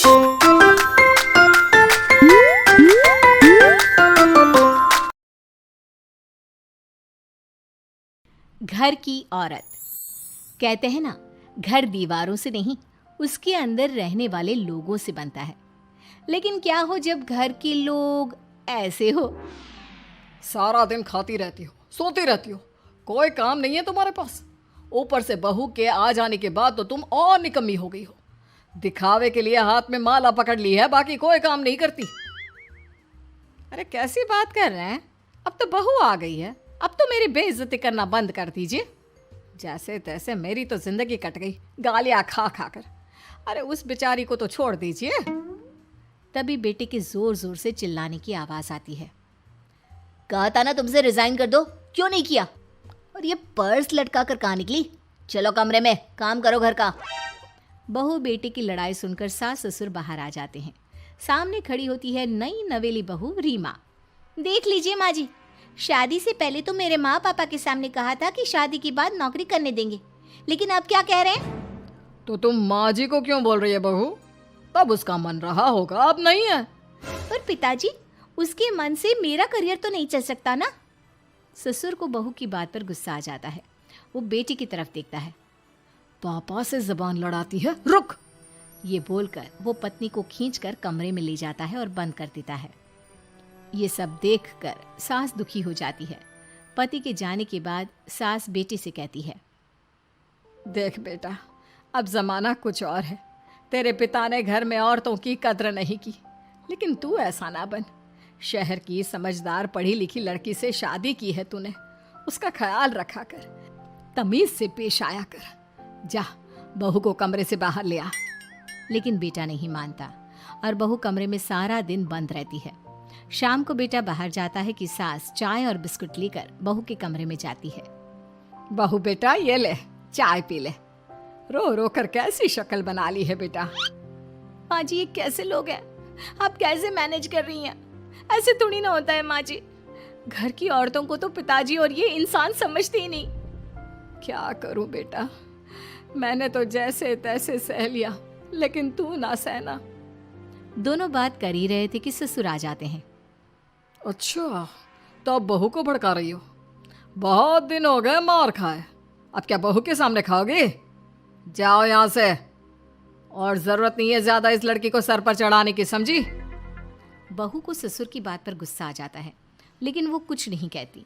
घर की औरत। कहते हैं ना, घर दीवारों से नहीं, उसके अंदर रहने वाले लोगों से बनता है। लेकिन क्या हो जब घर के लोग ऐसे हो? सारा दिन खाती रहती हो, सोती रहती हो, कोई काम नहीं है तुम्हारे पास। ऊपर से बहू के आ जाने के बाद तो तुम और निकम्मी हो गई हो। दिखावे के लिए हाथ में माला पकड़ ली है, बाकी कोई काम नहीं करती। अरे कैसी बात कर रहे हैं? अब तो बहू आ गई है, अब तो मेरी बेइज्जती करना बंद कर दीजिए। जैसे तैसे मेरी तो जिंदगी कट गई गालियां खा खा कर। अरे उस बेचारी को तो छोड़ दीजिए। तभी बेटे के जोर जोर से चिल्लाने की आवाज आती है। कहा था ना तुमसे रिजाइन कर दो, क्यों नहीं किया? और ये पर्स लटका कर कहाँ निकली? चलो कमरे में, काम करो घर का। बहू बेटे की लड़ाई सुनकर सास ससुर बाहर आ जाते हैं। सामने खड़ी होती है नई नवेली बहू रीमा। देख लीजिए माँ जी, शादी से पहले तो मेरे माँ पापा के सामने कहा था कि शादी के बाद नौकरी करने देंगे, लेकिन अब क्या कह रहे हैं? तो तुम माँ जी को क्यों बोल रही है बहू? तब उसका मन रहा होगा, अब नहीं है। पर पिताजी, उसके मन से मेरा करियर तो नहीं चल सकता ना। ससुर को बहू की बात पर गुस्सा आ जाता है। वो बेटी की तरफ देखता है। पापा से जबान लड़ाती है, रुक। ये बोलकर वो पत्नी को खींचकर कमरे में ले जाता है और बंद कर देता है। ये सब देखकर सास दुखी हो जाती है। पति के जाने के बाद सास बेटी से कहती है, देख बेटा, अब जमाना कुछ और है। तेरे पिता ने घर में औरतों की कद्र नहीं की, लेकिन तू ऐसा ना बन। शहर की समझदार पढ़ी लिखी लड़की से शादी की है तूने, उसका ख्याल रखा कर, तमीज से पेश आया कर। जा, बहू को कमरे से बाहर ले आ। लेकिन बेटा नहीं मानता और बहू कमरे में सारा दिन बंद रहती है। शाम को बेटा बाहर जाता है कि सास चाय और बिस्कुट लेकर बहू के कमरे में जाती है। बहू बेटा ये ले, चाय पी ले। रो रो कर कैसी शक्ल बना ली है बेटा। माँ जी, ये कैसे लोग हैं? आप कैसे मैनेज कर रही हैं? ऐसे थोड़ी ना होता है माँ जी। घर की औरतों को तो पिताजी और ये इंसान समझते ही नहीं। क्या करूं बेटा, मैंने तो जैसे तैसे सह लिया, लेकिन तू ना सहना। दोनों बात कर ही रहे थे कि ससुर आ जाते हैं। अच्छा, तो अब बहू को भड़का रही हो? बहुत दिन हो गए मार खाए, अब क्या बहू के सामने खाओगे? जाओ यहाँ से, और जरूरत नहीं है ज्यादा इस लड़की को सर पर चढ़ाने की, समझी? बहू को ससुर की बात पर गुस्सा आ जाता है, लेकिन वो कुछ नहीं कहती।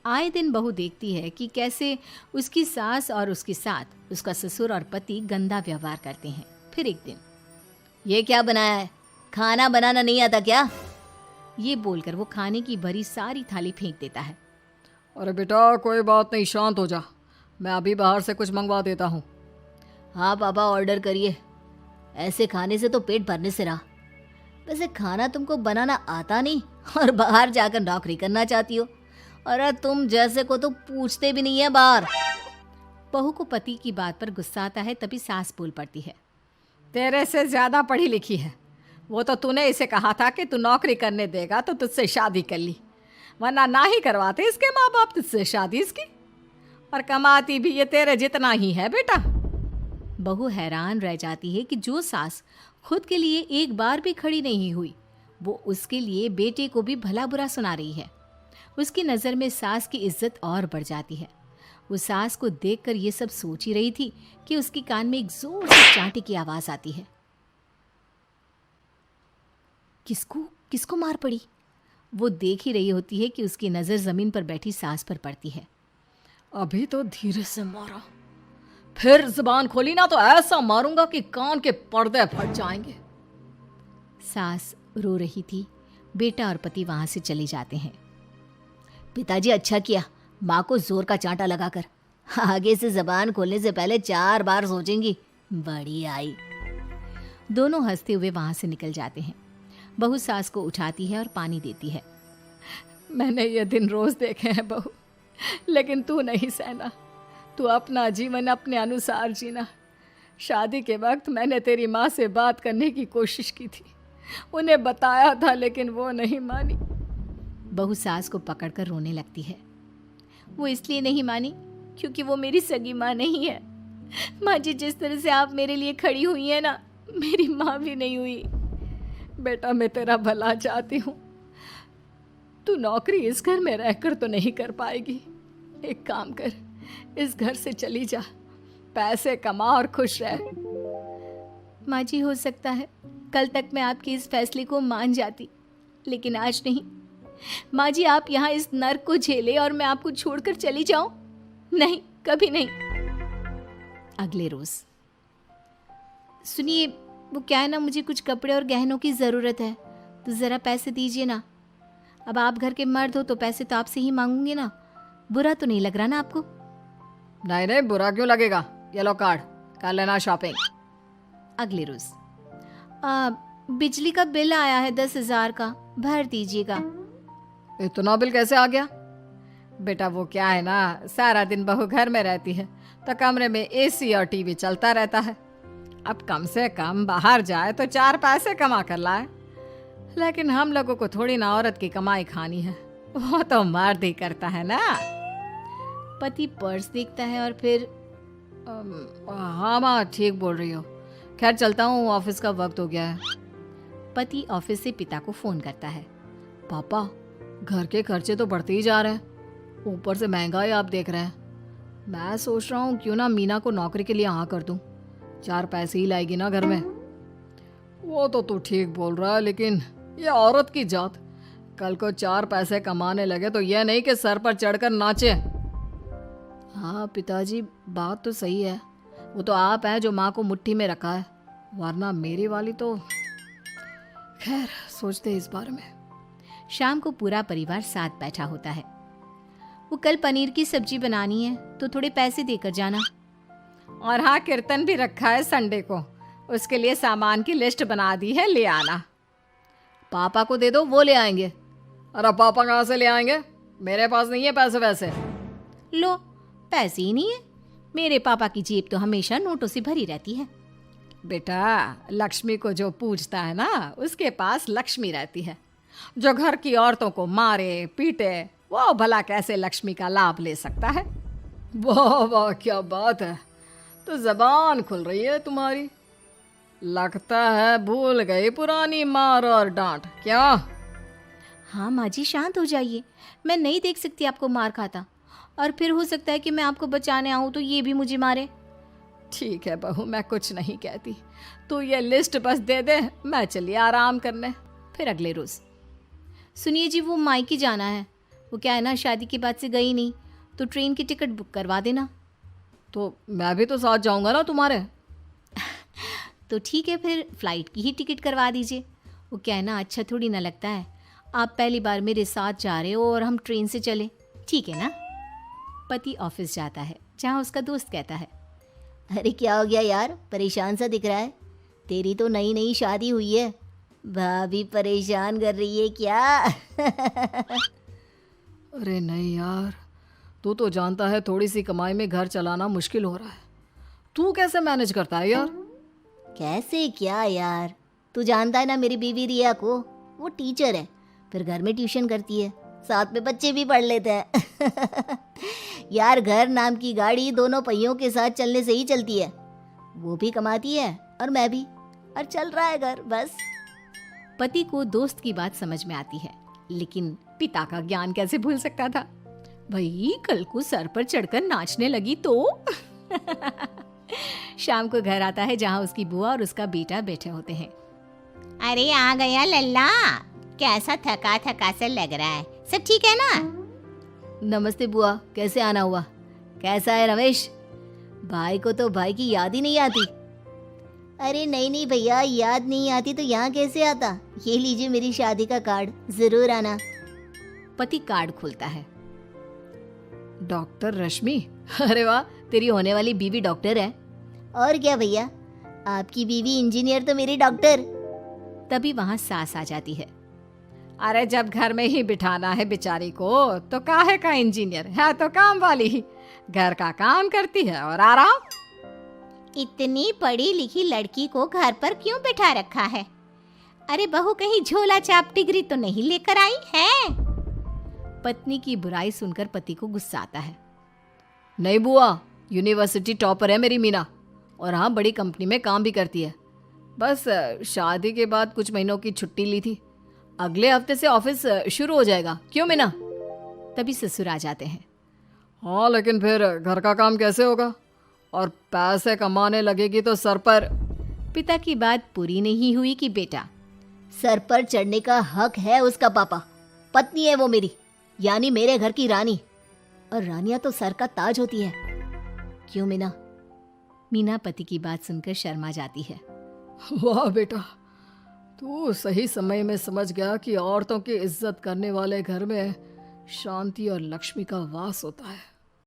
आए दिन बहू देखती है कि कैसे उसकी सास और उसके साथ उसका ससुर और पति गंदा व्यवहार करते हैं। फिर एक दिन, ये क्या बनाया है? खाना बनाना नहीं आता क्या? ये बोलकर वो खाने की भरी सारी थाली फेंक देता है। अरे बेटा कोई बात नहीं, शांत हो जा, मैं अभी बाहर से कुछ मंगवा देता हूँ। हाँ पापा, ऑर्डर करिए। ऐसे खाने से तो पेट भरने से रहा। वैसे खाना तुमको बनाना आता नहीं और बाहर जाकर नौकरी करना चाहती हो। अरे तुम जैसे को तो पूछते भी नहीं है बाहर। बहू को पति की बात पर गुस्सा आता है, तभी सास बोल पड़ती है। तेरे से ज्यादा पढ़ी लिखी है, वो तो तूने इसे कहा था कि तू नौकरी करने देगा तो तुझसे शादी कर ली, वरना ना ही करवाते इसके माँ बाप तुझसे शादी इसकी। और कमाती भी ये तेरे जितना ही है बेटा। बहू हैरान रह जाती है कि जो सास खुद के लिए एक बार भी खड़ी नहीं हुई, वो उसके लिए बेटे को भी भला बुरा सुना रही है। उसकी नज़र में सास की इज्जत और बढ़ जाती है। वो सास को देखकर ये सब सोच ही रही थी कि उसके कान में एक जोर से चांटे की आवाज आती है। किसको मार पड़ी? वो देख ही रही होती है कि उसकी नज़र जमीन पर बैठी सास पर पड़ती है। अभी तो धीरे से मारा, फिर जुबान खोली ना तो ऐसा मारूंगा कि कान के पर्दे फट जाएंगे। सास रो रही थी। बेटा और पति वहां से चले जाते हैं। पिताजी अच्छा किया माँ को जोर का चांटा लगाकर, आगे से जबान खोलने से पहले 4 बार सोचेंगी। बड़ी आई। दोनों हंसते हुए वहां से निकल जाते हैं। बहू सास को उठाती है और पानी देती है। मैंने ये दिन रोज देखे हैं बहू, लेकिन तू नहीं सहना। तू अपना जीवन अपने अनुसार जीना। शादी के वक्त मैंने तेरी माँ से बात करने की कोशिश की थी, उन्हें बताया था, लेकिन वो नहीं मानी। बहू सास को पकड़कर रोने लगती है। वो इसलिए नहीं मानी क्योंकि वो मेरी सगी माँ नहीं है। माँ जी, जिस तरह से आप मेरे लिए खड़ी हुई हैं ना, मेरी माँ भी नहीं हुई। बेटा मैं तेरा भला चाहती हूँ, तू नौकरी इस घर में रहकर तो नहीं कर पाएगी। एक काम कर, इस घर से चली जा, पैसे कमा और खुश रह। माँ जी हो सकता है कल तक मैं आपके इस फैसले को मान जाती, लेकिन आज नहीं। माँ जी आप यहाँ इस नर्क को झेले और मैं आपको छोड़कर चली जाऊं? नहीं, कभी नहीं। अगले रोज, सुनिए वो क्या है ना, मुझे कुछ कपड़े और गहनों की ज़रूरत है, तो ज़रा पैसे दीजिए ना। अब आप घर के मर्द हो तो पैसे तो आपसे ही मांगूंगी ना, बुरा तो नहीं लग रहा ना आपको? नहीं नहीं, बुरा क्यों लगेगा, ये लो कार्ड, कर लेना शॉपिंग। अगले रोज, बिजली का बिल आया है 10,000 का, भर दीजिएगा। इतना बिल कैसे आ गया? बेटा वो क्या है ना, सारा दिन बहू घर में रहती है तो कमरे में एसी और टीवी चलता रहता है। अब कम से कम बाहर जाए तो 4 पैसे कमा कर लाए, लेकिन हम लोगों को थोड़ी ना औरत की कमाई खानी है, वो तो मर्द ही करता है ना। पति पर्स देखता है और फिर हाँ माँ ठीक बोल रही हो, खैर चलता हूँ, ऑफिस का वक्त हो गया है। पति ऑफिस से पिता को फोन करता है। पापा घर के खर्चे तो बढ़ते ही जा रहे हैं, ऊपर से महंगाई आप देख रहे हैं। मैं सोच रहा हूँ क्यों ना मीना को नौकरी के लिए हाँ कर दूँ, 4 पैसे ही लाएगी ना घर में। वो तो तू ठीक बोल रहा है, लेकिन ये औरत की जात, कल को 4 पैसे कमाने लगे तो यह नहीं कि सर पर चढ़कर नाचे। हाँ पिताजी बात तो सही है, वो तो आप हैं जो माँ को मुट्ठी में रखा है, वरना मेरी वाली तो। खैर सोचते इस बारे में। शाम को पूरा परिवार साथ बैठा होता है। वो कल पनीर की सब्जी बनानी है तो थोड़े पैसे देकर जाना। और हाँ कीर्तन भी रखा है संडे को, उसके लिए सामान की लिस्ट बना दी है, ले आना। पापा को दे दो, वो ले आएंगे। अरे पापा कहाँ से ले आएंगे, मेरे पास नहीं है पैसे वैसे। लो पैसे ही नहीं है, मेरे पापा की जेब तो हमेशा नोटों से भरी रहती है। बेटा लक्ष्मी को जो पूजता है ना, उसके पास लक्ष्मी रहती है। जो घर की औरतों को मारे पीटे, वो भला कैसे लक्ष्मी का लाभ ले सकता है। वाह वाह क्या बात है, तो जबान खुल रही है तुम्हारी। लगता है भूल गई पुरानी मार और डांट क्या? हाँ माँ जी शांत हो जाइए, मैं नहीं देख सकती आपको मार खाता, और फिर हो सकता है कि मैं आपको बचाने आऊँ तो ये भी मुझे मारे। ठीक है बहू, मैं कुछ नहीं कहती, तू ये लिस्ट बस दे दे, मैं चलिए आराम करने। फिर अगले रोज, सुनिए जी वो मायके जाना है, वो क्या है ना शादी के बाद से गई नहीं, तो ट्रेन की टिकट बुक करवा देना। तो मैं भी तो साथ जाऊंगा ना तुम्हारे। तो ठीक है फिर फ्लाइट की ही टिकट करवा दीजिए। वो क्या है ना अच्छा थोड़ी ना लगता है, आप पहली बार मेरे साथ जा रहे हो और हम ट्रेन से चले, ठीक है ना? पति ऑफिस जाता है जहाँ उसका दोस्त कहता है, अरे क्या हो गया यार, परेशान सा दिख रहा है। तेरी तो नई नई शादी हुई है, भाभी परेशान कर रही है क्या? अरे नहीं यार, तू तो जानता है थोड़ी सी कमाई में घर चलाना मुश्किल हो रहा है, तू कैसे मैनेज करता है यार? कैसे क्या यार, तू जानता है ना मेरी बीवी रिया को, वो टीचर है, फिर घर में ट्यूशन करती है, साथ में बच्चे भी पढ़ लेते हैं। यार घर नाम की गाड़ी दोनों पहियों के साथ चलने से ही चलती है, वो भी कमाती है और मैं भी, और चल रहा है घर बस। पति को दोस्त की बात समझ में आती है, लेकिन पिता का ज्ञान कैसे भूल सकता था। भाई कल को सर पर चढ़कर नाचने लगी तो। शाम को घर आता है जहाँ उसकी बुआ और उसका बेटा बैठे होते हैं। अरे आ गया लल्ला, कैसा थका थका सा लग रहा है, सब ठीक है ना? नमस्ते बुआ, कैसे आना हुआ? कैसा है रमेश? भाई को तो भाई की याद ही नहीं आती। अरे नहीं नहीं भैया, याद नहीं आती तो यहाँ कैसे आता? ये लीजिए मेरी शादी का कार्ड, जरूर आना। पति कार्ड खोलता है। डॉक्टर रश्मि, अरे वाह, तेरी होने वाली बीवी डॉक्टर है। और क्या भैया, आपकी बीवी इंजीनियर तो मेरी डॉक्टर। तभी वहाँ सास आ जाती है। अरे जब घर में ही बिठाना है बेचारी को तो काहे का इंजीनियर है, तो काम वाली ही, घर का काम करती है और आराम। इतनी पढ़ी लिखी लड़की को घर पर क्यों बिठा रखा है? अरे बहू कहीं झोला छाप डिग्री तो नहीं लेकर आई है? पत्नी की बुराई सुनकर पति को गुस्सा आता है। नहीं बुआ, यूनिवर्सिटी टॉपर है मेरी मीना, और हाँ बड़ी कंपनी में काम भी करती है, बस शादी के बाद कुछ महीनों की छुट्टी ली थी। अगले हफ्ते से ऑफिस शुरू हो जाएगा। क्यों मीना? तभी ससुर आ जाते हैं। हाँ, लेकिन फिर घर का काम कैसे होगा? और पैसे कमाने लगेगी तो सर पर। पिता की बात पूरी नहीं हुई कि बेटा, सर पर चढ़ने का हक है उसका पापा। पत्नी है वो मेरी, यानी मेरे घर की रानी, और रानियां तो सर का ताज होती है। क्यों मीना? मीना पति की बात सुनकर शर्मा जाती है। वाह बेटा, तू सही समय में समझ गया कि औरतों की इज्जत करने वाले घर में शांति और लक्ष्मी का वास होता है।